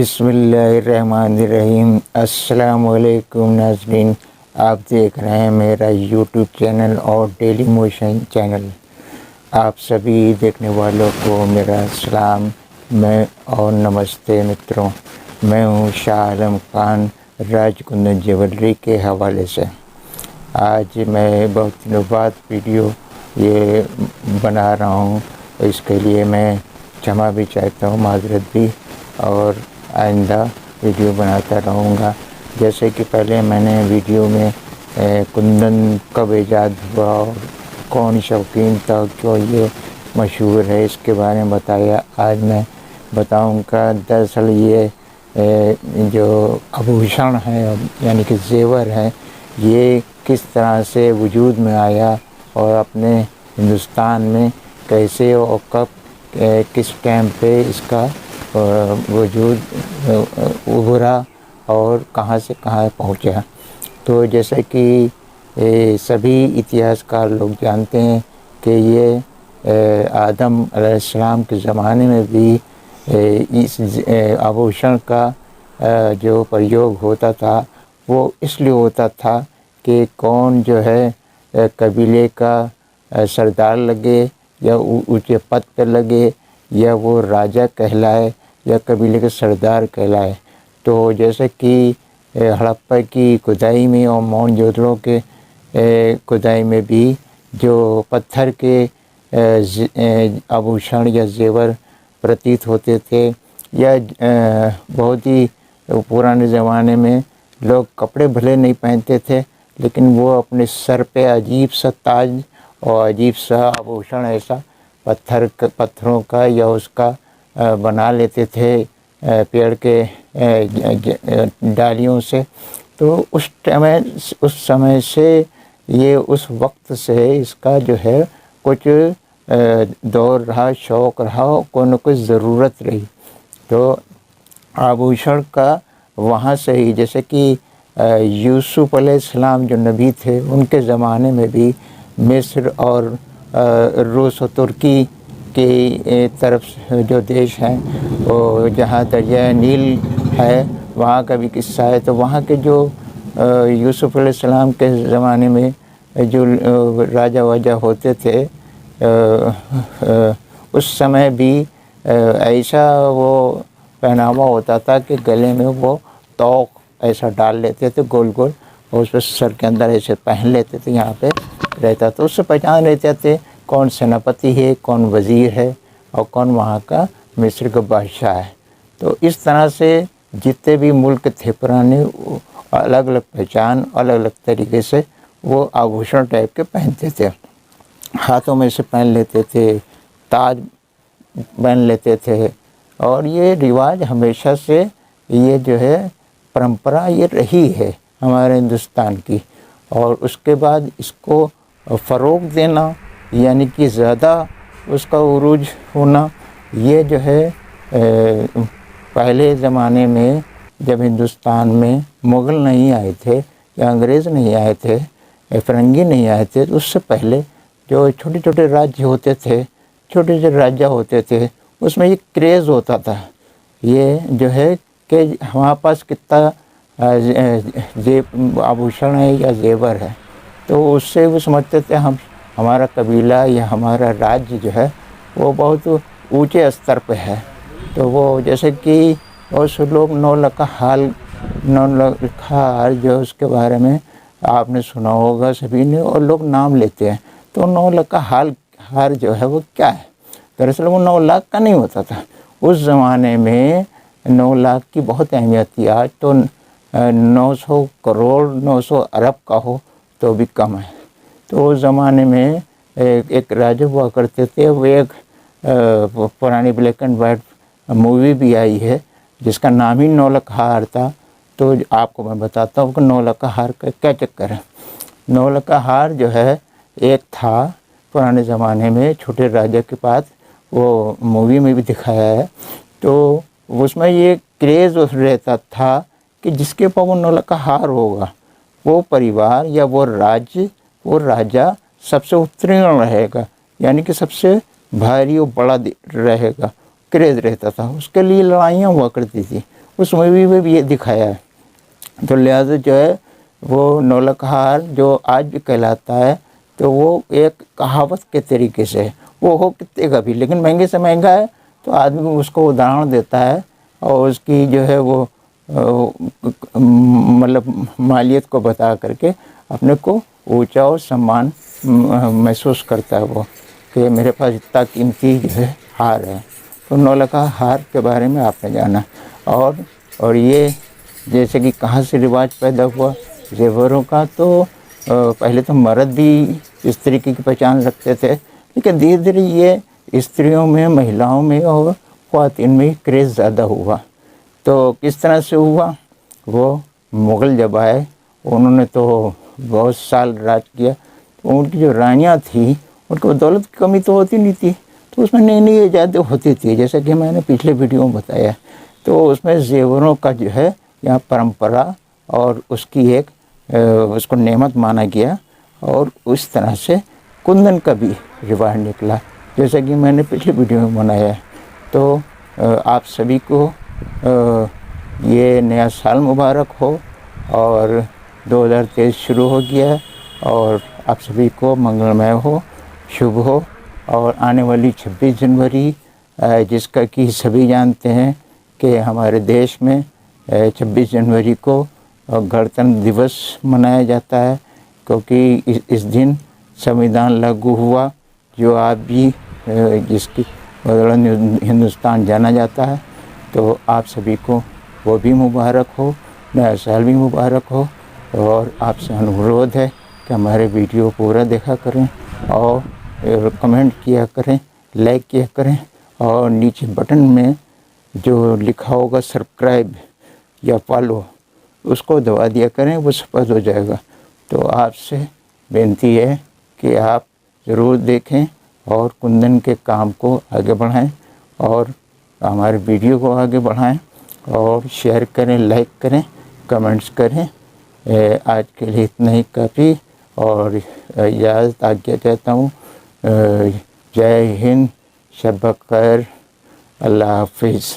बिस्मिल्लाहिर्रहमानिर्रहीम। अस्सलामुअलैकुम नाज़रीन, आप देख रहे हैं मेरा यूट्यूब चैनल और डेली मोशन चैनल। आप सभी देखने वालों को मेरा सलाम मैं और नमस्ते मित्रों। मैं हूँ शाह आलम खान राजकुंदन ज्वेलरी के हवाले से। आज मैं बहुत दिनों बाद वीडियो ये बना रहा हूँ, इसके लिए मैं क्षमा भी चाहता हूँ, माजरत भी, और आइंदा वीडियो बनाता रहूँगा। जैसे कि पहले मैंने वीडियो में कुंदन कब ईजाद हुआ और कौन शौकीन था, क्यों ये मशहूर है, इसके बारे में बताया। आज मैं बताऊँगा दरअसल ये जो आभूषण है यानी कि जेवर है, ये किस तरह से वजूद में आया और अपने हिंदुस्तान में कैसे और कब किस टाइम पे इसका वजूद उभरा और कहाँ से कहाँ पहुँचा। तो जैसे कि सभी इतिहासकार लोग जानते हैं कि ये आदम अलैहिस्सलाम के ज़माने में भी इस आभूषण का जो प्रयोग होता था वो इसलिए होता था कि कौन जो है कबीले का सरदार लगे या ऊँचे पद पर लगे या वो राजा कहलाए या कबीले के सरदार कहलाए। तो जैसे कि हड़प्पा की खुदाई में और मोहनजोदड़ो के खुदाई में भी जो पत्थर के आभूषण या जेवर प्रतीत होते थे, या बहुत ही पुराने ज़माने में लोग कपड़े भले नहीं पहनते थे, लेकिन वो अपने सर पे अजीब सा ताज और अजीब सा आभूषण ऐसा पत्थरों का या उसका बना लेते थे पेड़ के डालियों से। तो उस समय से ये उस वक्त से इसका जो है कुछ दौर रहा, शौक़ रहा, कोई न कोई ज़रूरत रही। तो आभूषण का वहाँ से ही, जैसे कि यूसुफ़ अलैहिस्सलाम जो नबी थे उनके ज़माने में भी मिस्र और रूस और तुर्की के तरफ जो देश हैं, वो जहाँ दरिया नील है वहाँ का भी किस्सा है। तो वहाँ के जो यूसुफ़ अलैहिस्सलाम के ज़माने में जो राजा वाजा होते थे, उस समय भी ऐसा वो पहनावा होता था कि गले में वो तोक ऐसा डाल लेते थे गोल गोल, और उस पर सर के अंदर ऐसे पहन लेते थे, यहाँ पे रहता। तो उससे पहचान लेते थे कौन सेनापति है, कौन वज़ीर है और कौन वहाँ का मिस्र का बादशाह है। तो इस तरह से जितने भी मुल्क थे पुराने, अलग अलग पहचान, अलग अलग तरीके से वो आभूषण टाइप के पहनते थे। हाथों में से पहन लेते थे, ताज पहन लेते थे, और ये रिवाज हमेशा से ये जो है परंपरा ये रही है हमारे हिंदुस्तान की। और उसके बाद इसको फ़रोग़ देना यानी कि ज़्यादा उसका उरूज होना, ये जो है पहले ज़माने में जब हिंदुस्तान में मुग़ल नहीं आए थे या अंग्रेज़ नहीं आए थे, फ़िरंगी नहीं आए थे, तो उससे पहले जो छोटे छोटे राज्य होते थे, छोटे छोटे राज्य होते थे, उसमें ये क्रेज़ होता था ये जो है कि हमारे पास कितना आभूषण है या जेवर है। तो उससे वो समझते थे हमारा कबीला या हमारा राज्य जो है वो बहुत ऊंचे स्तर पे है। तो वो जैसे कि बहुत से लोग नौलखा हार जो उसके बारे में आपने सुना होगा सभी ने, और लोग नाम लेते हैं। तो नौलखा हार जो है वो क्या है? दरअसल वो 9 लाख का नहीं होता था। उस ज़माने में 9 लाख की बहुत अहमियत थी। आज तो 900 करोड़ 900 अरब का हो तो भी कम है। तो उस ज़माने में एक राजा हुआ करते थे, वो एक पुरानी ब्लैक एंड वाइट मूवी भी आई है जिसका नाम ही नौलखा हार था। तो आपको मैं बताता हूँ कि नौलखा हार का क्या चक्कर है। नौलखा हार जो है एक था पुराने ज़माने में छोटे राजा के पास, वो मूवी में भी दिखाया है। तो उसमें ये क्रेज़ रहता था कि जिसके पास वो नौलखा हार होगा वो परिवार या वो राज्य, वो राजा सबसे उत्तीर्ण रहेगा, यानी कि सबसे भारी और बड़ा रहेगा। क्रेज़ रहता था, उसके लिए लड़ाइयाँ हुआ करती थी। उस मूवी में भी ये दिखाया है। तो लिहाजा जो है वो नौलख हार जो आज भी कहलाता है, तो वो एक कहावत के तरीके से वो हो कितने का भी, लेकिन महंगे से महंगा है तो आदमी उसको उदाहरण देता है और उसकी जो है वो मतलब मालियत को बता करके अपने को ऊंचा और सम्मान महसूस करता है वो, कि मेरे पास इतना कीमती जो है हार है। तो नौलखा हार के बारे में आपने जाना। और ये जैसे कि कहाँ से रिवाज पैदा हुआ जेवरों का, तो पहले तो मर्द भी इस तरीके की पहचान रखते थे, लेकिन धीरे धीरे ये स्त्रियों में, महिलाओं में और ख्वातीन में क्रेज़ ज़्यादा हुआ। तो किस तरह से हुआ, वो मुग़ल जब आए उन्होंने तो बहुत साल राज किया, तो उनकी जो रानियाँ थी उनको दौलत की कमी तो होती नहीं थी, तो उसमें नई नई ईजादें होती थी, जैसा कि मैंने पिछले वीडियो में बताया। तो उसमें ज़ेवरों का जो है यहाँ परंपरा और उसकी एक उसको नेमत माना गया, और उस तरह से कुंदन का भी रिवाज निकला, जैसा कि मैंने पिछले वीडियो में बनाया है। तो आप सभी को ये नया साल मुबारक हो, और 2023 शुरू हो गया है, और आप सभी को मंगलमय हो, शुभ हो। और आने वाली 26 जनवरी जिसका कि सभी जानते हैं कि हमारे देश में 26 जनवरी को गणतंत्र दिवस मनाया जाता है, क्योंकि इस दिन संविधान लागू हुआ, जो आज भी जिसकी बदौलत हिंदुस्तान जाना जाता है। तो आप सभी को वो भी मुबारक हो, नया साल भी मुबारक हो। और आपसे अनुरोध है कि हमारे वीडियो पूरा देखा करें और कमेंट किया करें, लाइक किया करें, और नीचे बटन में जो लिखा होगा सब्सक्राइब या फॉलो, उसको दबा दिया करें, वो स्पष्ट हो जाएगा। तो आपसे बेनती है कि आप ज़रूर देखें और कुंदन के काम को आगे बढ़ाएं, और हमारे वीडियो को आगे बढ़ाएं, और शेयर करें, लाइक करें, कमेंट्स करें। आज के लिए इतना ही काफ़ी, और इजाज़त आज्ञा चाहता हूँ। जय हिंद, शब खैर, अल्लाह हाफिज़।